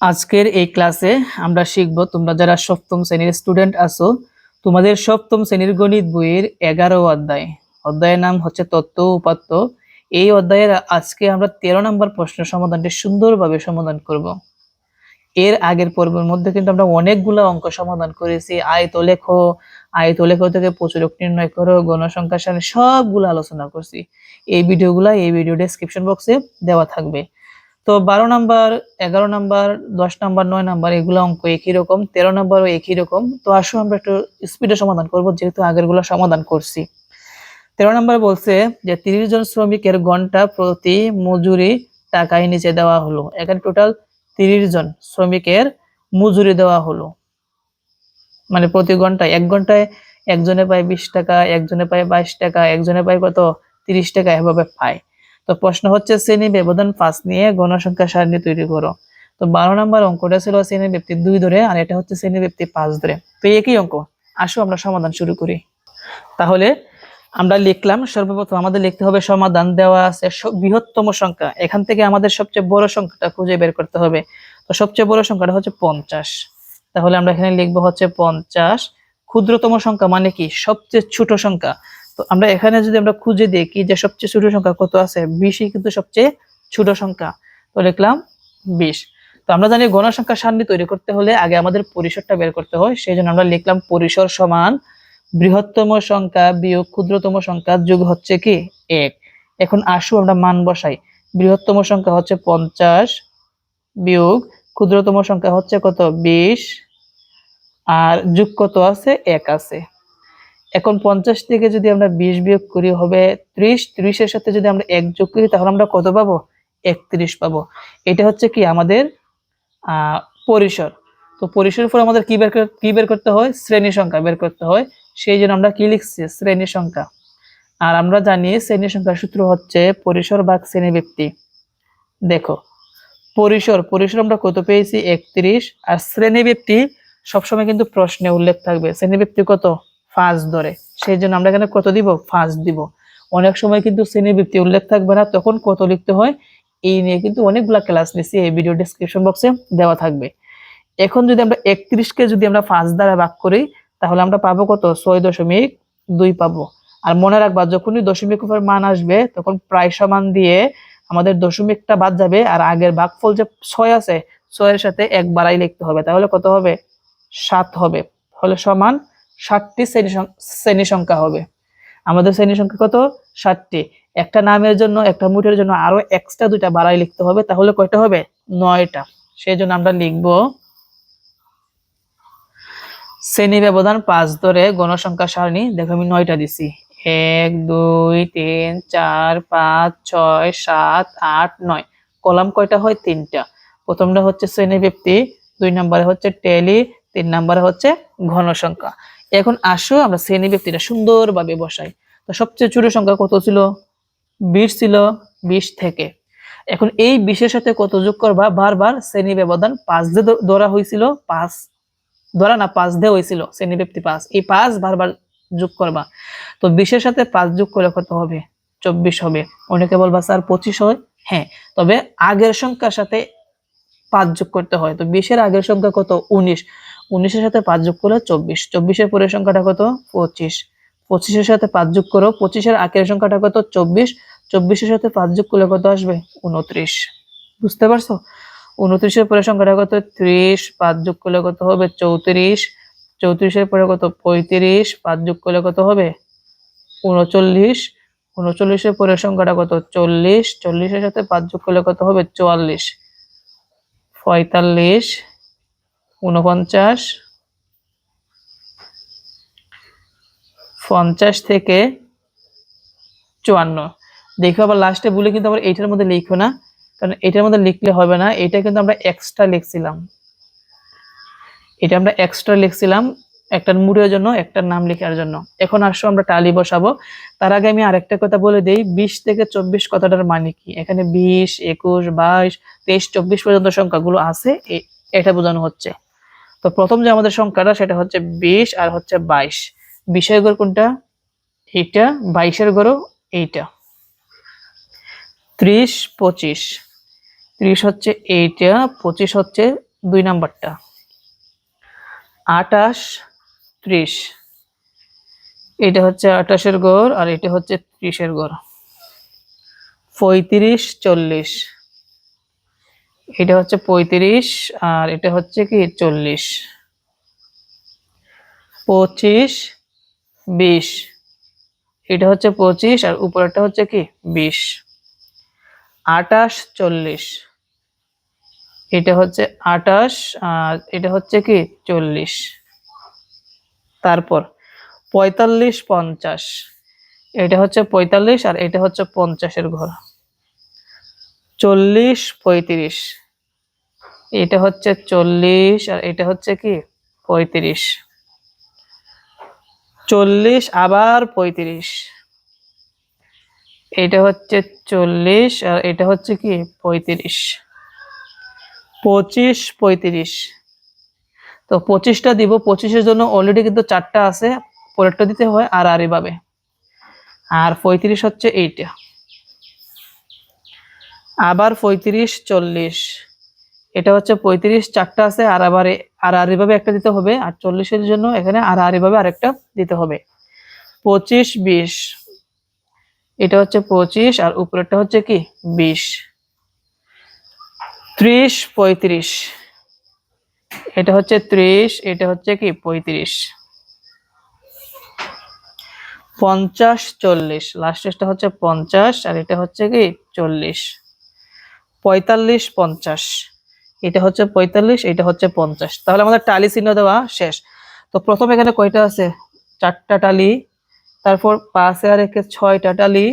আজকের এই ক্লাসে আমরা শিখব, তোমরা যারা সপ্তম শ্রেণীর স্টুডেন্ট আছো, তোমাদের সপ্তম শ্রেণীর গণিত বইয়ের 11 অধ্যায়ের নাম হচ্ছে তত্ত্ব উপাত্ত। এই অধ্যায়ের আজকে আমরা 13 নম্বর প্রশ্নের সমাধানটি সুন্দরভাবে সমাধান করব। এর আগের পর্বের মধ্যে কিন্তু আমরা অনেকগুলো অঙ্ক সমাধান করেছি। আয়ত লেখো থেকে প্রচুরক নির্ণয় করো, গণসংখ্যা সারণী, সবগুলো আলোচনা করছি। এই ভিডিও ডেসক্রিপশন বক্সে দেওয়া থাকবে। তো 12 নাম্বার, 11 নাম্বার, 10 নাম্বার, 9 নাম্বার এগুলো অঙ্ক একই রকম, 13 নাম্বারও একই রকম। তো আসো আমরা একটু স্পিডে সমাধান করব, যেহেতু আগেরগুলো সমাধান করছি। 13 নাম্বার বলছে যে 30 জন শ্রমিকের ঘন্টা প্রতি মজুরি টাকায় নিচে দেওয়া হলো। এখানে টোটাল 30 জন শ্রমিকের মজুরি দেওয়া হলো, মানে প্রতি ঘন্টায়, এক ঘন্টায় একজনে পায় 20 টাকা, একজনে পায় 22 টাকা, একজনে পায় কত 30 টাকা, এভাবে পায়। তো প্রশ্ন হচ্ছে শ্রেণী ব্যবধান 5 নিয়ে গণসংখ্যা সারণী তৈরি করো। তো 12 নম্বর অঙ্কটা ছিল শ্রেণী ব্যক্তি 2 ধরে, আর এটা হচ্ছে শ্রেণী ব্যক্তি 5 ধরে। তো একই অঙ্ক, আসো আমরা সমাধান শুরু করি। তাহলে আমরা লিখলাম, সর্বপ্রথম আমাদের লিখতে হবে সমাধান। দেওয়া আছে বৃহত্তম সংখ্যা, এখান থেকে আমাদের সবচেয়ে বড় সংখ্যাটা খুঁজে বের করতে হবে। তো সবচেয়ে বড় সংখ্যাটা হচ্ছে 50। তাহলে আমরা এখানে লিখবো হচ্ছে 50। ক্ষুদ্রতম সংখ্যা মানে কি? সবচেয়ে ছোট সংখ্যা। তো আমরা এখানে যদি আমরা খুঁজে দেখি যে সবচেয়ে ছোট সংখ্যা কত আছে, 20ই কিন্তু সবচেয়ে ছোট সংখ্যা। তো লিখলাম 20। তো আমরা জানি গণসংখ্যা সারণী তৈরি করতে হলে আগে আমাদের পরিসরটা বের করতে হয়, সেই জন্য আমরা লিখলাম পরিসর সমান বৃহত্তম সংখ্যা বিয়োগ ক্ষুদ্রতম সংখ্যা যোগ হচ্ছে কি 1। এখন আসো আমরা মান বসাই। বৃহত্তম সংখ্যা হচ্ছে 50 বিয়োগ ক্ষুদ্রতম সংখ্যা হচ্ছে কত 20, আর যোগ কত আছে 1 আছে। এখন 50 থেকে যদি আমরা 20 বিয়োগ করি হবে 30, 30 এর সাথে যদি আমরা 1 যোগ করি তাহলে আমরা কত পাবো? 31 পাবো। এটা হচ্ছে কি আমাদের পরিসর। তো পরিসরের পর আমাদের কি বের করতে হয়? শ্রেণী সংখ্যা বের করতে হয়। সেই জন্য আমরা কি লিখছি? শ্রেণী সংখ্যা। আর আমরা জানি শ্রেণী সংখ্যার সূত্র হচ্ছে পরিসর ভাগ শ্রেণী ব্যক্তি। দেখো, পরিসর আমরা কত পেয়েছি? 31। আর শ্রেণী ব্যক্তি সবসময় কিন্তু প্রশ্নে উল্লেখ থাকবে, শ্রেণী ব্যক্তি কত 5 ধরে, সেই জন্য আমরা এখানে কত দিব? 5 দিব। অনেক সময় কিন্তু শ্রেণী ব্যক্তি উল্লেখ থাকবে না, তখন কত লিখতে হয়, এই নিয়ে কিন্তু অনেকগুলা ক্লাস নিছি, এই ভিডিও ডেসক্রিপশন বক্সে দেওয়া থাকবে। এখন যদি আমরা 31 কে যদি আমরা 5 দ্বারা ভাগ করি তাহলে আমরা পাবো কত? 6.2 পাবো। আর মনে রাখবা, যখনই দশমিক উপর মান আসবে তখন প্রায় সমান দিয়ে আমাদের দশমিকটা বাদ যাবে, আর আগের ভাগফল যে 6 আছে 6 এর সাথে 1 বাড়াই লিখতে হবে, তাহলে কত হবে? 7 হবে। তাহলে সমান 7টি শ্রেণী সংখ্যা হবে। আমাদের শ্রেণী সংখ্যা কত? 7টি। একটা নামের জন্য, একটা মুঠের জন্য আরো এক্সট্রা 2টা বাড়াই লিখতে হবে, তাহলে কয়টা হবে? 9টা। সেই জন্য আমরা লিখবো শ্রেণী ব্যবধান 5 ধরে গণসংখ্যা সারণী। দেখো আমি 9টা দিছি, 1 2 3 4 5 6 7 8 9। কলাম কয়টা হয়? 3টা। প্রথমটা হচ্ছে শ্রেণী ব্যক্তি, 2 নম্বরে হচ্ছে টেলি, 3 নম্বরে হচ্ছে ঘনসংখ্যা। এখন আসো আমরা শ্রেণী ব্যক্তিটা সুন্দরভাবে বসাই। তো সবচেয়ে ছোট সংখ্যা কত ছিল? 20 ছিল। 20 থেকে এখন এই 20 এর সাথে কত যোগ করবা? বারবার শ্রেণী ব্যবধান 5 দিয়ে ধরা হয়েছিল, 5 দিয়ে হয়েছিল, শ্রেণী ব্যক্তি 5, এই 5 বারবার যোগ করবা। তো 20 এর সাথে 5 যোগ করলে কত হবে? 24 হবে। অনেকে বলবা স্যার 25 হয়। হ্যাঁ, তবে আগের সংখ্যার সাথে 5 যোগ করতে হয়। তো 20 এর আগের সংখ্যা কত? 19। 19 এর সাথে 5 যোগ করলে 24। 24 এর পরের সংখ্যাটা কত? 25। 25 এর সাথে 5 যোগ করো। 25 এর আগের সংখ্যাটা কত? 24। 24 এর সাথে 5 যোগ করলে কত আসবে? 29। বুঝতে পারছো? 29 এর পরের সংখ্যাটা কত? 30। 5 যোগ করলে কত হবে? 34। 34 এর পরে কত? 35। 5 যোগ করলে কত হবে? 39। 39 এর পরের সংখ্যাটা কত? 40। 40 এর সাথে 5 যোগ করলে কত হবে? 44। 45। 49। 50 থেকে 54। দেখো আবার লাস্টে ভুলে কিন্তু আবার এইটার মধ্যে লিখো না, কারণ এটার মধ্যে লিখলে হবে না। এটা কিন্তু আমরা এক্সট্রা লিখছিলাম, একটার মুড়ের জন্য, একটার নাম লেখার জন্য। এখন আসো আমরা টালি বসাবো। তার আগে আমি আরেকটা কথা বলে দেই, 20 থেকে 24 কথাটার মানে কি। এখানে 20, 21, 22, 23, 24 পর্যন্ত সংখ্যাগুলো আছে, এটা বোঝানো হচ্ছে। তো প্রথম যে আমাদের সংখ্যাটা সেটা হচ্ছে 20 আর হচ্ছে 22। 20 এর ঘর কোনটা? এইটা। 22 এর ঘরও এইটা। 30, 25। 30 হচ্ছে এইটা, 25 হচ্ছে 2 নাম্বারটা। 28 30, এটা হচ্ছে 28-এর গড় আর এটা হচ্ছে 30-এর গড়। 35 40, এটা হচ্ছে 35 আর এটা হচ্ছে কি 40। 25 20, এটা হচ্ছে 25 আর উপরেরটা হচ্ছে কি 20। 28 40, এটা হচ্ছে 28 আর এটা হচ্ছে কি 40। তারপর 45 50, এটা হচ্ছে 45 আর এটা হচ্ছে 50-এর ঘর। 40 35, এটা হচ্ছে 40 আর এটা হচ্ছে কি 35। 40 আবার 35, এটা হচ্ছে 40 আর এটা হচ্ছে কি 35। 25 35, তো 25টা দিব, 25-এর জন্য অলরেডি কিন্তু 4টা আছে, পরেরটা দিতে হয় আর এইভাবে। আর 35 হচ্ছে এইটা। আবার 35 40, এটা হচ্ছে 35, 4টা আছে আর আবার এইভাবে একটা দিতে হবে, আর 40-এর জন্য এখানে আর এইভাবে আরেকটা দিতে হবে। 25 20, এটা হচ্ছে 25 আর উপরেরটা হচ্ছে কি 20। 30 35, এটা হচ্ছে 30, এটা হচ্ছে কি 35। 50 40, লাস্টেরটা হচ্ছে 50 আর এটা হচ্ছে কি 40। 45 50, এটা হচ্ছে 45, এটা হচ্ছে 50। তাহলে আমাদের টালি চিহ্ন দেওয়া শেষ। তো প্রথম এখানে কয়টা আছে? 4টা টালি, তারপর 5 আর 1 6টা টালি,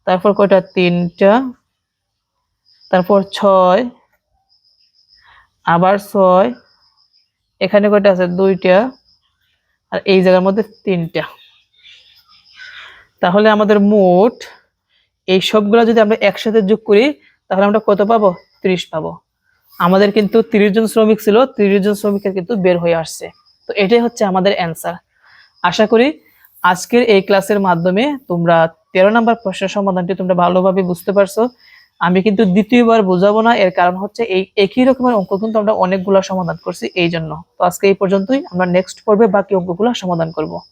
তারপর কয়টা 3টা, তারপর 6, আবার 6, এখানে কয়টা আছে 2টা, আর এই জায়গার মধ্যে 3টা। তাহলে আমাদের মোট এই সবগুলা যদি আমরা একসাথে যোগ করি তাহলে আমরা কত পাবো? 30 পাবো। আমাদের কিন্তু 30 জন শ্রমিক ছিল, 30 জন শ্রমিকের কিন্তু বের হয়ে আসছে। তো এটাই হচ্ছে আমাদের অ্যান্সার। আশা করি আজকের এই ক্লাসের মাধ্যমে তোমরা 13 নম্বর প্রশ্নের সমাধানটি তোমরা ভালোভাবে বুঝতে পারছো। আমি কিন্তু দ্বিতীয়বার বোঝাবো না, এর কারণ হচ্ছে এই একই রকমের অঙ্ক কিন্তু আমরা অনেকগুলো সমাধান করছি এই জন্য। তো আজকে এই পর্যন্তই, আমরা নেক্সট পর্বে বাকি অঙ্কগুলো সমাধান করব।